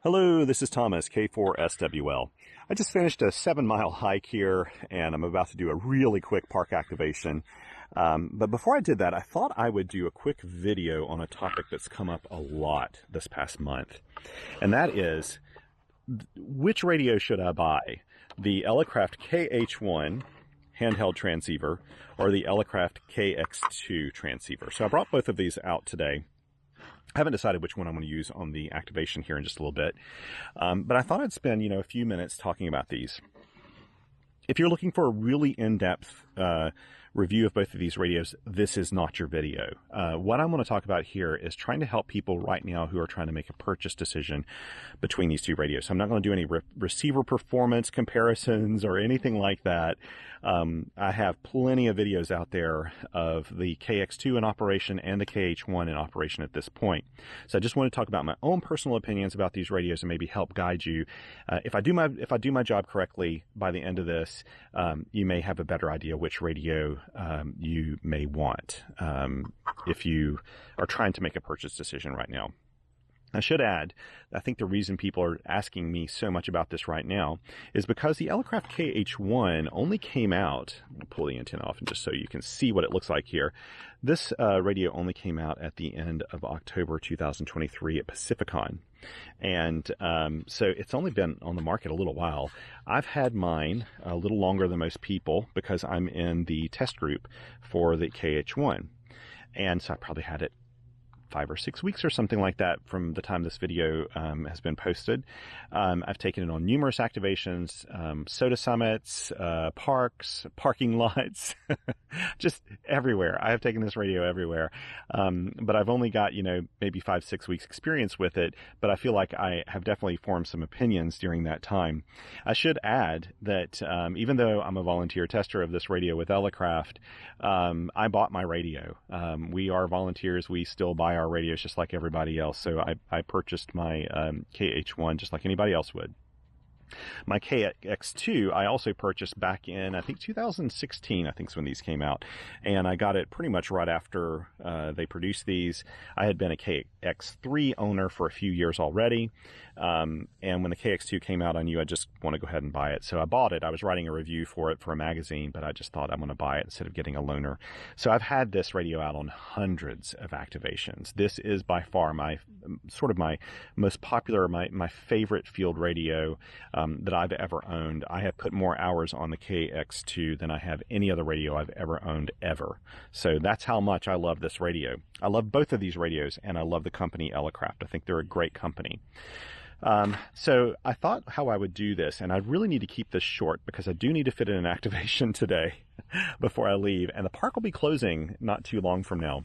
Hello, this is Thomas, K4SWL. I just finished a 7-mile hike here, and I'm about to do a really quick park activation. But before I did that, I thought I would do a quick video on a topic that's come up a lot this past month. And that is, which radio should I buy? The Elecraft KH1 handheld transceiver or the Elecraft KX2 transceiver? So I brought both of these out today. I haven't decided which one I'm going to use on the activation here in just a little bit, but I thought I'd spend, a few minutes talking about these. If you're looking for a really in-depth review of both of these radios, this is not your video. What I'm going to talk about here is trying to help people right now who are trying to make a purchase decision between these two radios. So I'm not going to do any receiver performance comparisons or anything like that. I have plenty of videos out there of the KX2 in operation and the KH1 in operation at this point. So I just want to talk about my own personal opinions about these radios and maybe help guide you. If I do my job correctly by the end of this, you may have a better idea which radio you may want if you are trying to make a purchase decision right now. I should add, I think the reason people are asking me so much about this right now is because the Elecraft KH1 only came out, I'll pull the antenna off and just so you can see what it looks like here. This radio only came out at the end of October 2023 at Pacificon. And so it's only been on the market a little while. I've had mine a little longer than most people because I'm in the test group for the KH1. And so I probably had it 5 or 6 weeks or something like that from the time this video has been posted. I've taken it on numerous activations, soda summits, parks, parking lots, just everywhere. I have taken this radio everywhere. But I've only got, maybe 5-6 weeks experience with it, but I feel like I have definitely formed some opinions during that time. I should add that even though I'm a volunteer tester of this radio with Elecraft, I bought my radio. We are volunteers. We still buy our radios just like everybody else. So I purchased my KH1 just like anybody else would. My KX2 I also purchased back in, I think 2016, I think is when these came out. And I got it pretty much right after they produced these. I had been a KX3 owner for a few years already. And when the KX2 came out, I knew I just want to go ahead and buy it. So I bought it. I was writing a review for it for a magazine, but I just thought I'm going to buy it instead of getting a loaner. So I've had this radio out on hundreds of activations. This is by far my most popular, my favorite field radio that I've ever owned. I have put more hours on the KX2 than I have any other radio I've ever owned ever. So that's how much I love this radio. I love both of these radios, and I love the company Elecraft. I think they're a great company. So I thought how I would do this, and I really need to keep this short because I do need to fit in an activation today before I leave, and the park will be closing not too long from now.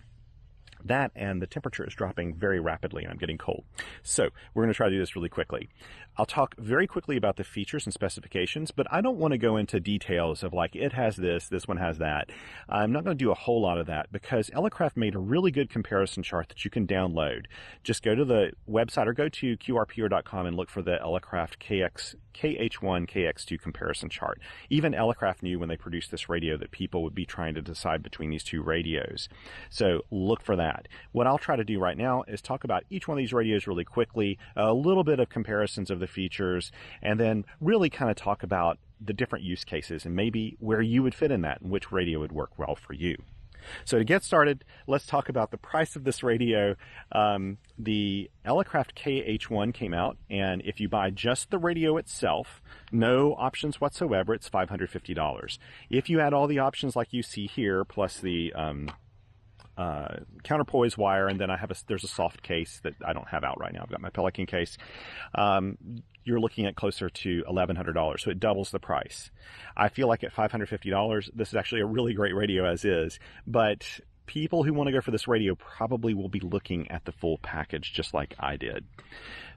That and the temperature is dropping very rapidly and I'm getting cold. So we're going to try to do this really quickly. I'll talk very quickly about the features and specifications, but I don't want to go into details of like it has this one has that. I'm not going to do a whole lot of that because Elecraft made a really good comparison chart that you can download. Just go to the website or go to qrpr.com and look for the Elecraft KH1 KX2 comparison chart. Even Elecraft knew when they produced this radio that people would be trying to decide between these two radios. So look for that. What I'll try to do right now is talk about each one of these radios really quickly, a little bit of comparisons of the features, and then really kind of talk about the different use cases and maybe where you would fit in that and which radio would work well for you. So to get started, let's talk about the price of this radio. The Elecraft KH1 came out, and if you buy just the radio itself, no options whatsoever, it's $550. If you add all the options like you see here, plus the counterpoise wire, and then there's a soft case that I don't have out right now. I've got my Pelican case. You're looking at closer to $1,100, so it doubles the price. I feel like at $550, this is actually a really great radio as is, but people who want to go for this radio probably will be looking at the full package just like I did.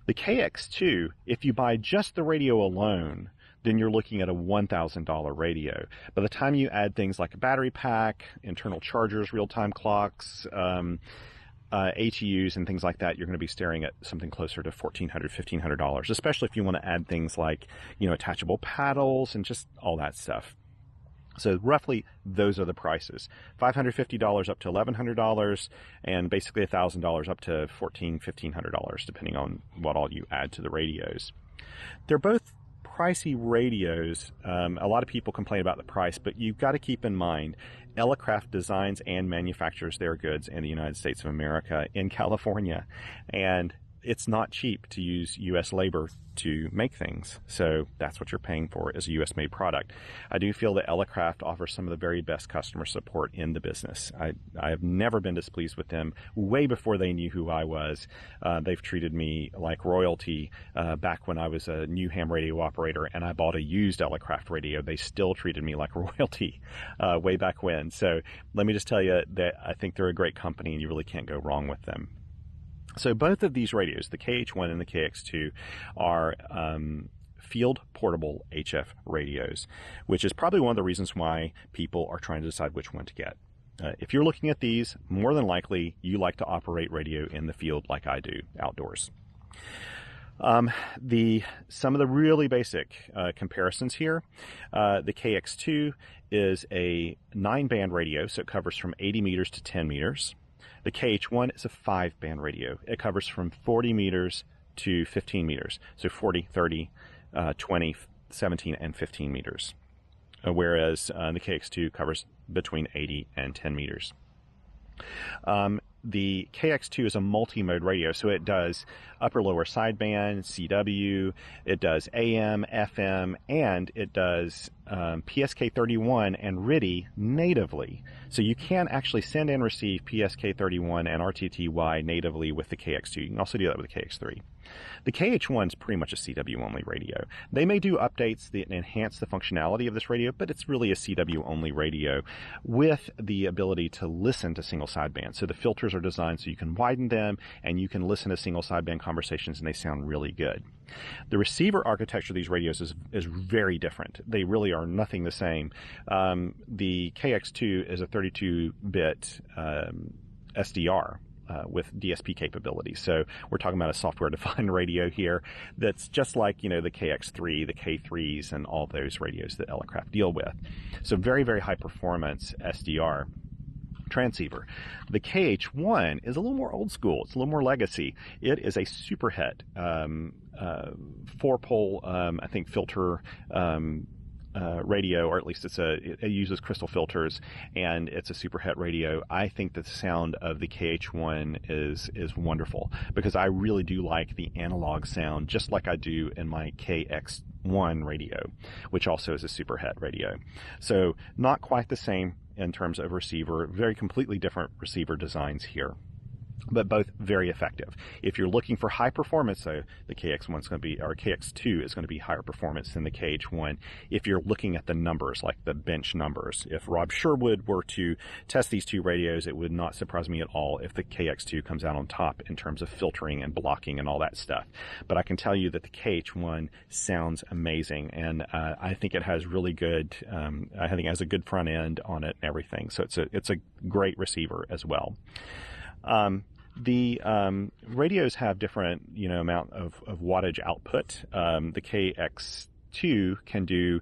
The KX2, if you buy just the radio alone, then you're looking at a $1,000 radio. By the time you add things like a battery pack, internal chargers, real-time clocks, ATUs and things like that, you're going to be staring at something closer to $1,400, $1,500, especially if you want to add things like, attachable paddles and just all that stuff. So roughly, those are the prices: $550 up to $1,100, and basically $1,000 up to $1,400–1,500, depending on what all you add to the radios. They're both pricey radios. A lot of people complain about the price, but you've got to keep in mind, Elecraft designs and manufactures their goods in the United States of America, in California, and it's not cheap to use U.S. labor to make things. So that's what you're paying for, is a U.S. made product. I do feel that Elecraft offers some of the very best customer support in the business. I have never been displeased with them. Way before they knew who I was, they've treated me like royalty. Back when I was a new ham radio operator and I bought a used Elecraft radio, they still treated me like royalty way back when. So let me just tell you that I think they're a great company and you really can't go wrong with them. So both of these radios, the KH1 and the KX2, are field portable HF radios, which is probably one of the reasons why people are trying to decide which one to get. If you're looking at these, more than likely you like to operate radio in the field like I do, outdoors. Some of the really basic comparisons here, the KX2 is a 9-band radio, so it covers from 80 meters to 10 meters. The KH1 is a 5-band radio. It covers from 40 meters to 15 meters. So 40, 30, 20, 17, and 15 meters. Whereas the KX2 covers between 80 and 10 meters. The KX2 is a multi-mode radio, so it does upper-lower sideband, CW, it does AM, FM, and it does PSK31 and RTTY natively. So you can actually send and receive PSK31 and RTTY natively with the KX2. You can also do that with the KX3. The KH1 is pretty much a CW-only radio. They may do updates that enhance the functionality of this radio, but it's really a CW-only radio with the ability to listen to single sideband. So the filters are designed so you can widen them and you can listen to single sideband conversations and they sound really good. The receiver architecture of these radios is very different. They really are nothing the same. The KX2 is a 32-bit SDR. With DSP capabilities. So we're talking about a software-defined radio here that's just like, the KX3, the K3s, and all those radios that Elecraft deal with. So very, very high performance SDR transceiver. The KH1 is a little more old school. It's a little more legacy. It is a superhet, 4-pole, I think, filter radio, or at least it uses crystal filters, and it's a superhet radio. I think that the sound of the KH1 is wonderful because I really do like the analog sound, just like I do in my KX1 radio, which also is a superhet radio. So not quite the same in terms of receiver, very completely different receiver designs here, but both very effective. If you're looking for high performance, so the KX1 is going to be, or KX2 is going to be higher performance than the KH1. If you're looking at the numbers, like the bench numbers, if Rob Sherwood were to test these two radios, it would not surprise me at all if the KX2 comes out on top in terms of filtering and blocking and all that stuff. But I can tell you that the KH1 sounds amazing, and I think it has really good, I think it has a good front end on it and everything. So it's a great receiver as well. The radios have different, amount of wattage output. The KX2 can do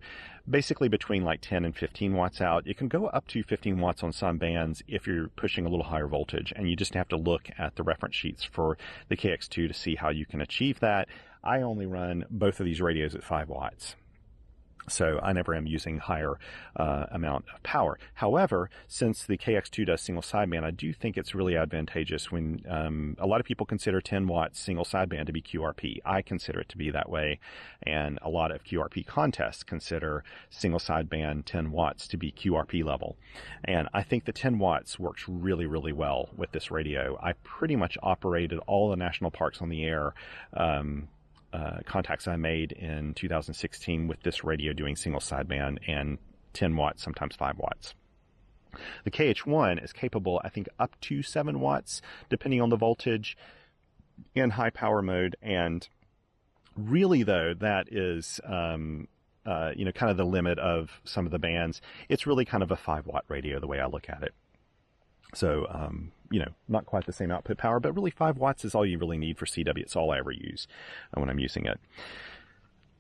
basically between like 10 and 15 watts out. It can go up to 15 watts on some bands if you're pushing a little higher voltage, and you just have to look at the reference sheets for the KX2 to see how you can achieve that. I only run both of these radios at 5 watts. So I never am using higher amount of power. However, since the KX2 does single sideband, I do think it's really advantageous when a lot of people consider 10 watts single sideband to be QRP. I consider it to be that way, and a lot of QRP contests consider single sideband 10 watts to be QRP level. And I think the 10 watts works really, really well with this radio. I pretty much operated all the national parks on the air contacts I made in 2016 with this radio doing single sideband and 10 watts, sometimes 5 watts. The KH1 is capable, I think, up to 7 watts, depending on the voltage in high power mode. And really, though, that is, kind of the limit of some of the bands. It's really kind of a 5-watt radio, the way I look at it. So, not quite the same output power, but really 5 watts is all you really need for CW. It's all I ever use when I'm using it.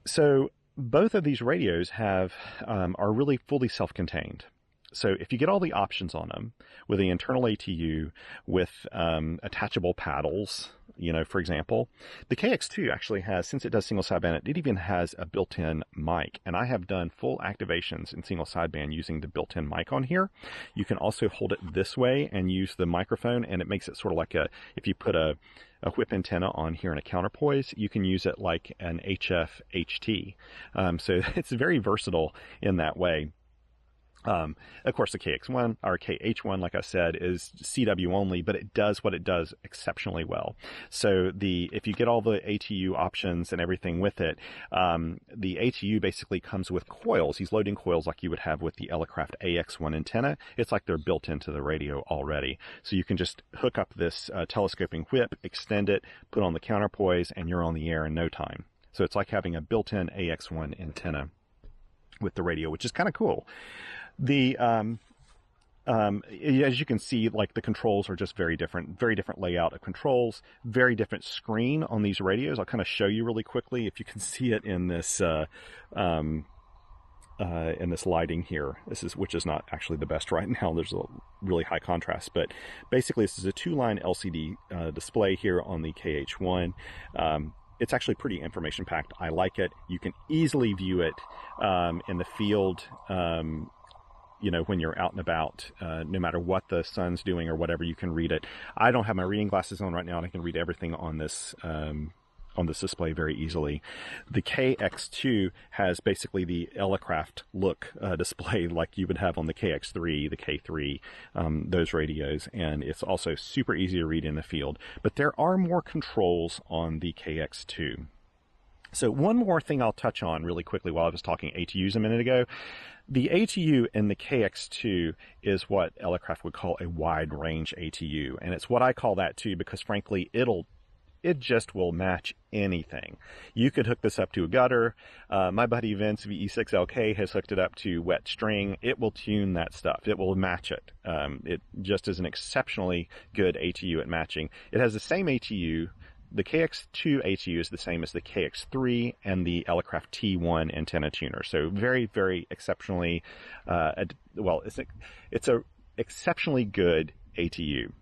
So both of these radios are really fully self-contained. So if you get all the options on them with the internal ATU, with attachable paddles, for example, the KX2 actually has, since it does single sideband, it even has a built-in mic. And I have done full activations in single sideband using the built-in mic on here. You can also hold it this way and use the microphone, and it makes it sort of like if you put a whip antenna on here in a counterpoise, you can use it like an HF HT. So it's very versatile in that way. Of course, the KX1 or KH1, like I said, is CW only, but it does what it does exceptionally well. So if you get all the ATU options and everything with it, the ATU basically comes with coils. These loading coils like you would have with the Elecraft AX1 antenna. It's like they're built into the radio already. So you can just hook up this telescoping whip, extend it, put on the counterpoise, and you're on the air in no time. So it's like having a built-in AX1 antenna with the radio, which is kind of cool. As you can see, like the controls are just very different layout of controls, very different screen on these radios. I'll kind of show you really quickly if you can see it in this lighting here. Which is not actually the best right now. There's a really high contrast, but basically this is a 2-line LCD display here on the KH1. It's actually pretty information packed. I like it. You can easily view it in the field. When you're out and about, no matter what the sun's doing or whatever, you can read it. I don't have my reading glasses on right now, and I can read everything on this display very easily. The KX2 has basically the Elecraft look display like you would have on the KX3, the K3, those radios, and it's also super easy to read in the field. But there are more controls on the KX2. So one more thing I'll touch on really quickly while I was talking ATUs a minute ago. The ATU in the KX2 is what Elecraft would call a wide range ATU. And it's what I call that too, because frankly, it just will match anything. You could hook this up to a gutter. My buddy Vince, VE6LK, has hooked it up to wet string. It will tune that stuff. It will match it. It just is an exceptionally good ATU at matching. It has the same ATU. The KX2 ATU is the same as the KX3 and the Elecraft T1 antenna tuner. So very, very exceptionally, it's a exceptionally good ATU.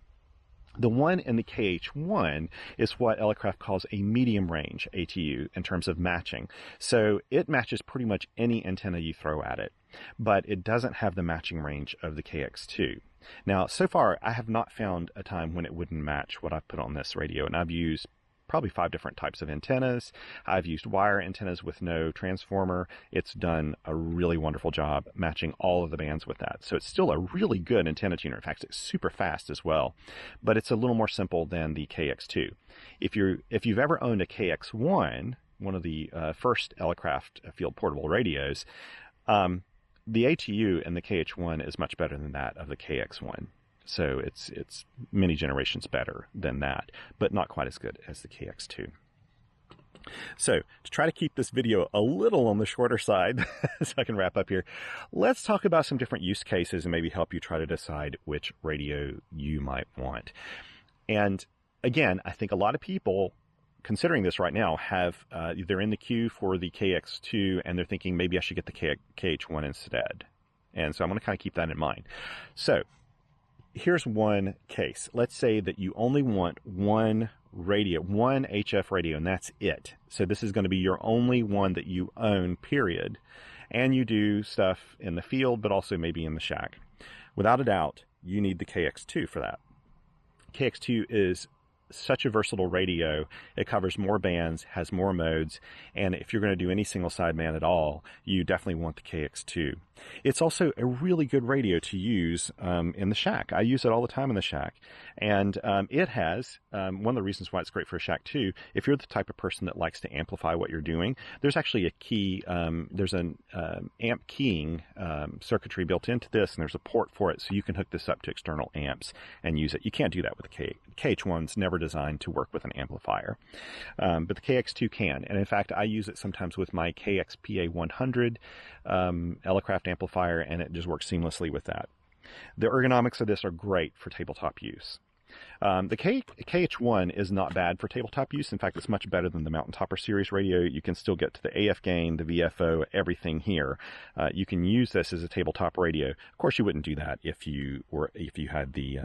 The one in the KH1 is what Elecraft calls a medium range ATU in terms of matching. So it matches pretty much any antenna you throw at it, but it doesn't have the matching range of the KX2. Now, so far, I have not found a time when it wouldn't match what I've put on this radio, and I've used probably 5 different types of antennas. I've used wire antennas with no transformer. It's done a really wonderful job matching all of the bands with that. So it's still a really good antenna tuner. In fact, it's super fast as well, but it's a little more simple than the KX2. If you've ever owned a KX1, one of the first Elecraft field portable radios, the ATU in the KH1 is much better than that of the KX1. So it's many generations better than that, but not quite as good as the KX2. So to try to keep this video a little on the shorter side, so I can wrap up here, let's talk about some different use cases and maybe help you try to decide which radio you might want. And again, I think a lot of people considering this right now they're in the queue for the KX2 and they're thinking maybe I should get the KH1 instead. And so I'm going to kind of keep that in mind. So here's one case. Let's say that you only want one radio, one HF radio, and that's it. So this is going to be your only one that you own, period. And you do stuff in the field, but also maybe in the shack. Without a doubt, you need the KX2 for that. KX2 is such a versatile radio. It covers more bands, has more modes, and if you're going to do any single sideband at all, you definitely want the KX2. It's also a really good radio to use in the shack. I use it all the time in the shack, and it has one of the reasons why it's great for a shack too. If you're the type of person that likes to amplify what you're doing, there's actually a key. There's an amp keying circuitry built into this, and there's a port for it, so you can hook this up to external amps and use it. You can't do that with the KH1's never designed to work with an amplifier, but the KX2 can. And in fact, I use it sometimes with my KXPA100 Elecraft amplifier, and it just works seamlessly with that. The ergonomics of this are great for tabletop use. The KH1 is not bad for tabletop use. In fact, it's much better than the Mountain Topper series radio. You can still get to the AF gain, the VFO, everything here. You can use this as a tabletop radio. Of course, you wouldn't do that if you had the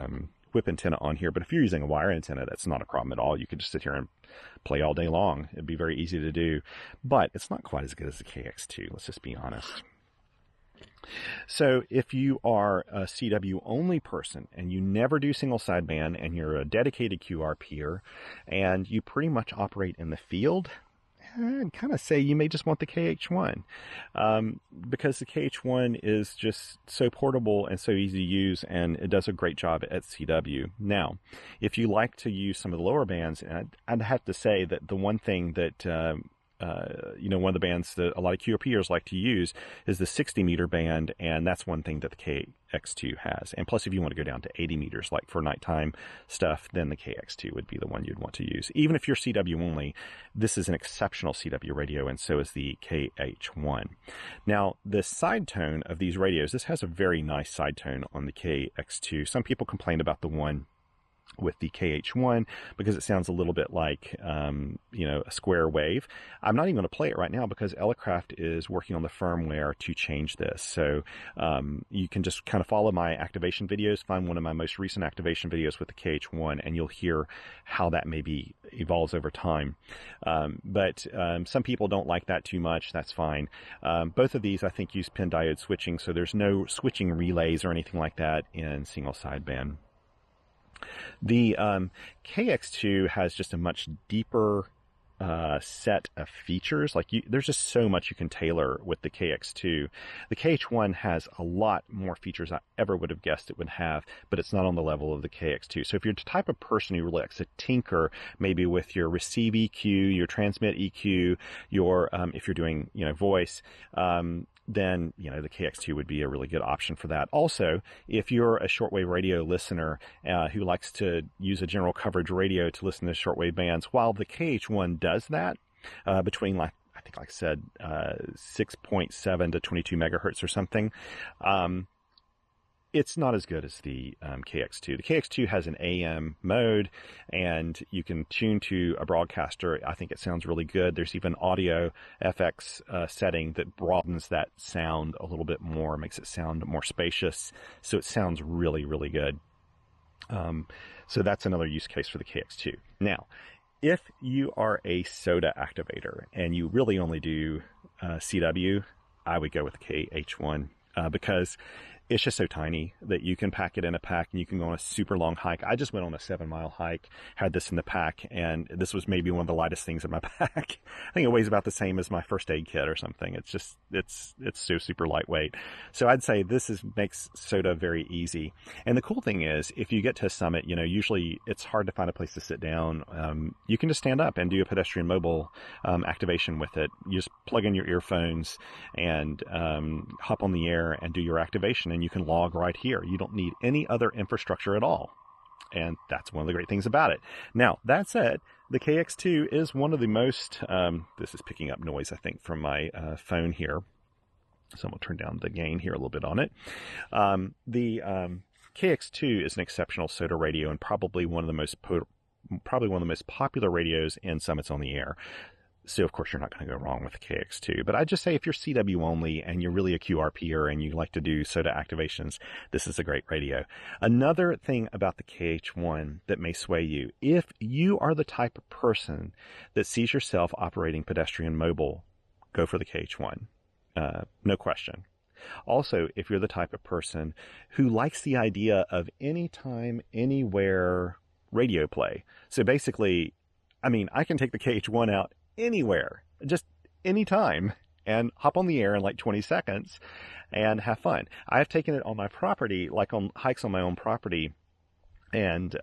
whip antenna on here, but if you're using a wire antenna, that's not a problem at all. You could just sit here and play all day long. It'd be very easy to do, but it's not quite as good as the KX2. Let's just be honest. So if you are a CW only person and you never do single sideband and you're a dedicated QRPer and you pretty much operate in the field, I'd kind of say you may just want the KH1 because the KH1 is just so portable and so easy to use, and it does a great job at CW. Now, if you like to use some of the lower bands, I'd have to say that the one thing that one of the bands that a lot of QRPers like to use is the 60 meter band, and that's one thing that the KX2 has. And plus, if you want to go down to 80 meters, like for nighttime stuff, then the KX2 would be the one you'd want to use. Even if you're CW only, this is an exceptional CW radio, and so is the KH1. Now, the side tone of these radios, this has a very nice side tone on the KX2. Some people complain about the one with the KH1 because it sounds a little bit like, a square wave. I'm not even going to play it right now because Elecraft is working on the firmware to change this. So you can just kind of follow my activation videos, find one of my most recent activation videos with the KH1, and you'll hear how that maybe evolves over time. But some people don't like that too much. That's fine. Both of these, I think, use pin diode switching, so there's no switching relays or anything like that in single sideband. The KX2 has just a much deeper set of features. There's just so much you can tailor with the KX2. The KH1 has a lot more features I ever would have guessed it would have, but it's not on the level of the KX2. So if you're the type of person who likes to tinker maybe with your receive EQ, your transmit EQ, your if you're doing voice, then the KX2 would be a really good option for that. Also, if you're a shortwave radio listener who likes to use a general coverage radio to listen to shortwave bands, while the KH1 does that between I said 6.7 to 22 megahertz or something, it's not as good as the KX2. The KX2 has an AM mode, and you can tune to a broadcaster. I think it sounds really good. There's even audio FX setting that broadens that sound a little bit more, makes it sound more spacious. So it sounds really, really good. So that's another use case for the KX2. Now, if you are a SOTA activator and you really only do CW, I would go with the KH1 because it's just so tiny that you can pack it in a pack and you can go on a super long hike. I just went on a 7-mile hike, had this in the pack, and this was maybe one of the lightest things in my pack. I think it weighs about the same as my first aid kit or something. It's so super lightweight. So I'd say this makes SOTA very easy. And the cool thing is, if you get to a summit, usually it's hard to find a place to sit down. You can just stand up and do a pedestrian mobile activation with it. You just plug in your earphones and hop on the air and do your activation, and you can log right here. You don't need any other infrastructure at all. And that's one of the great things about it. Now, that said, the KX2 is one of the most, this is picking up noise, I think, from my phone here. So I'm going to turn down the gain here a little bit on it. The KX2 is an exceptional SOTA radio and probably one of the most popular radios in summits on the air. So, of course, you're not going to go wrong with the KX2. But I'd just say if you're CW only and you're really a QRPer and you like to do SOTA activations, this is a great radio. Another thing about the KH1 that may sway you, if you are the type of person that sees yourself operating pedestrian mobile, go for the KH1. No question. Also, if you're the type of person who likes the idea of anytime, anywhere radio play. So basically, I can take the KH1 out anywhere, just anytime, and hop on the air in like 20 seconds and have fun. I have taken it on my property, like on hikes on my own property, and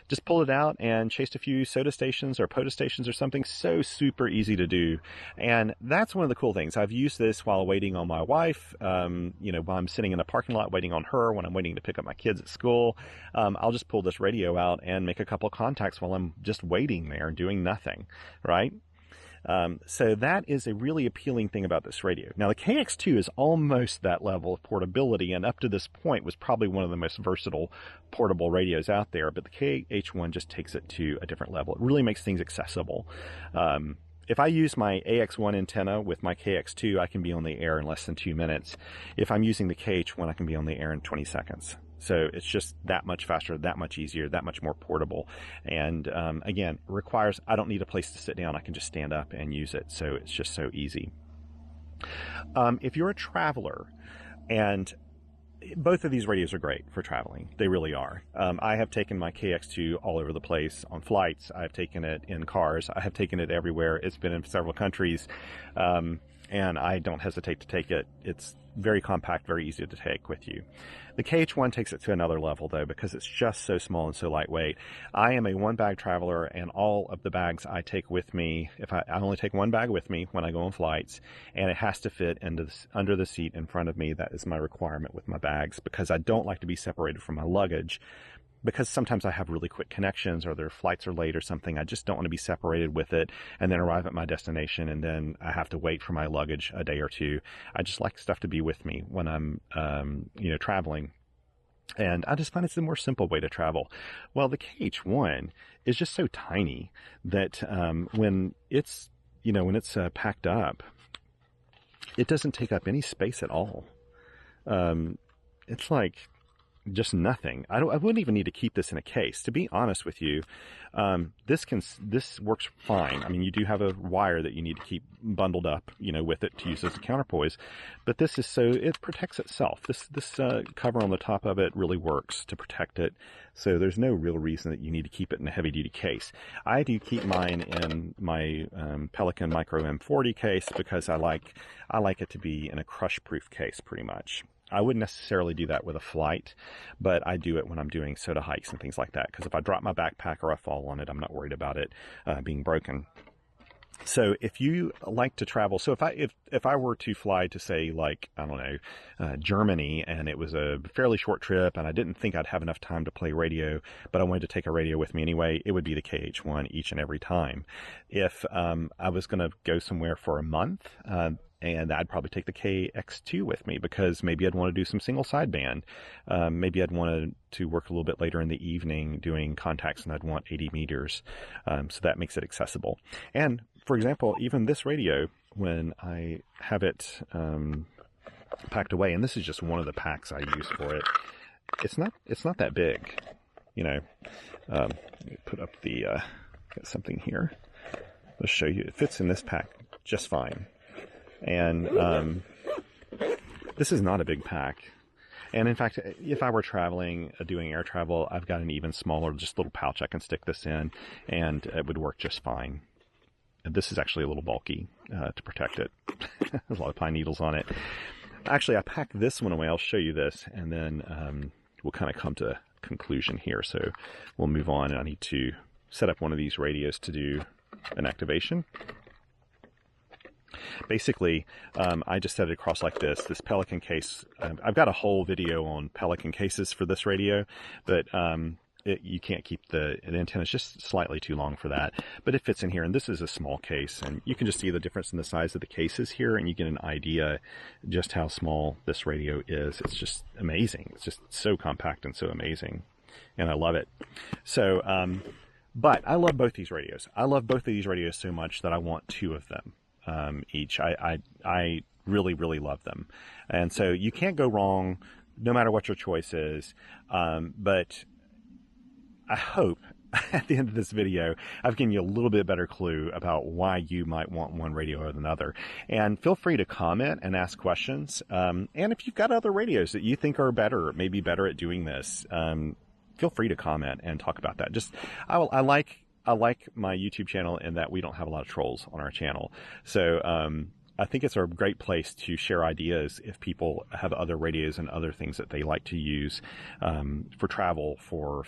just pulled it out and chased a few SOTA stations or POTA stations or something. So super easy to do. And that's one of the cool things. I've used this while waiting on my wife, while I'm sitting in a parking lot waiting on her, when I'm waiting to pick up my kids at school. I'll just pull this radio out and make a couple of contacts while I'm just waiting there doing nothing, right? So that is a really appealing thing about this radio. Now the KX2 is almost that level of portability, and up to this point was probably one of the most versatile portable radios out there, but the KH1 just takes it to a different level. It really makes things accessible. If I use my AX1 antenna with my KX2, I can be on the air in less than 2 minutes. If I'm using the KH1, I can be on the air in 20 seconds. So it's just that much faster, that much easier, that much more portable. And again, requires, I don't need a place to sit down. I can just stand up and use it. So it's just so easy. If you're a traveler, and both of these radios are great for traveling. They really are. I have taken my KX2 all over the place on flights. I've taken it in cars. I have taken it everywhere. It's been in several countries. And I don't hesitate to take it. It's very compact, very easy to take with you. The KH1 takes it to another level though, because it's just so small and so lightweight. I am a one-bag traveler, and all of the bags I take with me, I only take one bag with me when I go on flights, and it has to fit under the seat in front of me. That is my requirement with my bags, because I don't like to be separated from my luggage. Because sometimes I have really quick connections, or their flights are late or something. I just don't want to be separated with it and then arrive at my destination and then I have to wait for my luggage a day or two. I just like stuff to be with me when I'm, traveling. And I just find it's the more simple way to travel. Well, the KH1 is just so tiny that when it's packed up, it doesn't take up any space at all. It's like just nothing. I wouldn't even need to keep this in a case. To be honest with you, this works fine. I mean, you do have a wire that you need to keep bundled up, with it to use as a counterpoise. But this is it protects itself. This cover on the top of it really works to protect it. So there's no real reason that you need to keep it in a heavy-duty case. I do keep mine in my Pelican Micro M40 case because I like it to be in a crush-proof case, pretty much. I wouldn't necessarily do that with a flight, but I do it when I'm doing soda hikes and things like that, because if I drop my backpack or I fall on it, I'm not worried about it being broken. So if you like to travel, so if I were to fly to, say, like, I don't know, Germany, and it was a fairly short trip and I didn't think I'd have enough time to play radio, but I wanted to take a radio with me anyway, it would be the KH1 each and every time. If I was going to go somewhere for a month, and I'd probably take the KX2 with me, because maybe I'd want to do some single sideband. Maybe I'd want to work a little bit later in the evening doing contacts, and I'd want 80 meters. So that makes it accessible. And for example, even this radio, when I have it packed away, and this is just one of the packs I use for it, it's not that big. Let me put up got something here. I'll show you. It fits in this pack just fine. And this is not a big pack. And in fact, if I were traveling, doing air travel, I've got an even smaller, just little pouch I can stick this in, and it would work just fine. And this is actually a little bulky to protect it. There's a lot of pine needles on it. Actually, I packed this one away. I'll show you this, and then we'll kind of come to a conclusion here. So we'll move on, and I need to set up one of these radios to do an activation. Basically, I just set it across like this Pelican case. I've got a whole video on Pelican cases for this radio, but you can't keep the antenna. It's just slightly too long for that, but it fits in here, and this is a small case, and you can just see the difference in the size of the cases here, and you get an idea just how small this radio is. It's just amazing. It's just so compact and so amazing, and I love it. So, but I love both these radios. I love both of these radios so much that I want two of them. Each. I really, really love them. And so you can't go wrong no matter what your choice is. But I hope at the end of this video, I've given you a little bit better clue about why you might want one radio over another. And feel free to comment and ask questions. And if you've got other radios that you think are better, maybe better at doing this, feel free to comment and talk about that. I like my YouTube channel in that we don't have a lot of trolls on our channel. So I think it's a great place to share ideas if people have other radios and other things that they like to use for travel, for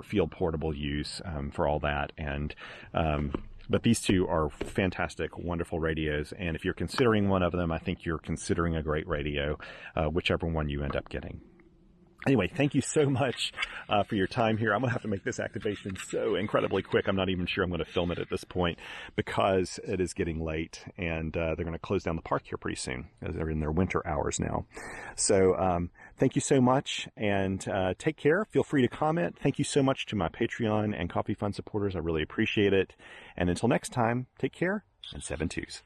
field portable use, for all that. And but these two are fantastic, wonderful radios. And if you're considering one of them, I think you're considering a great radio, whichever one you end up getting. Anyway, thank you so much for your time here. I'm going to have to make this activation so incredibly quick. I'm not even sure I'm going to film it at this point because it is getting late, and they're going to close down the park here pretty soon as they're in their winter hours now. So thank you so much, and take care. Feel free to comment. Thank you so much to my Patreon and Coffee Fund supporters. I really appreciate it. And until next time, take care and 7 twos.